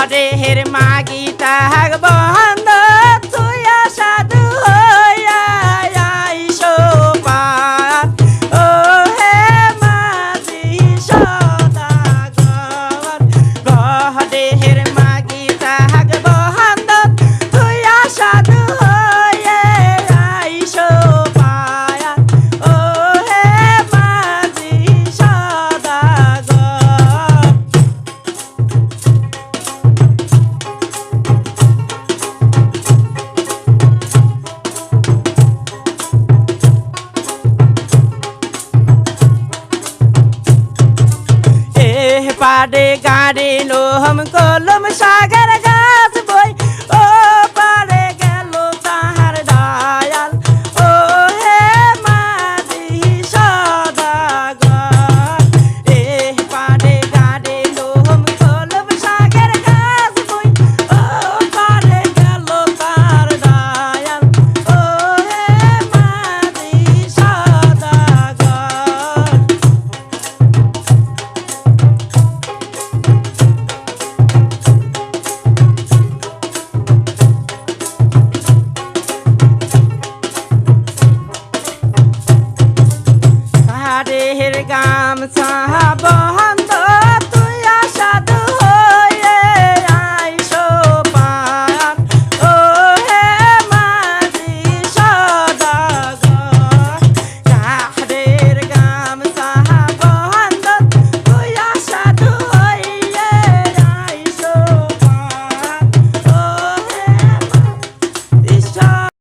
গহরের মাগি তাহাক বন্ধ তুইয়া সাধু হইয়া আইসো পার ও হে মাঝি সদাগর গহরের মাগি তাহাক বন্ধ তুইয়া সাধু হইয়া আইসো পার ও হে মাঝি সদাগর पाड़े गाड़ी लो हम कोलम सागर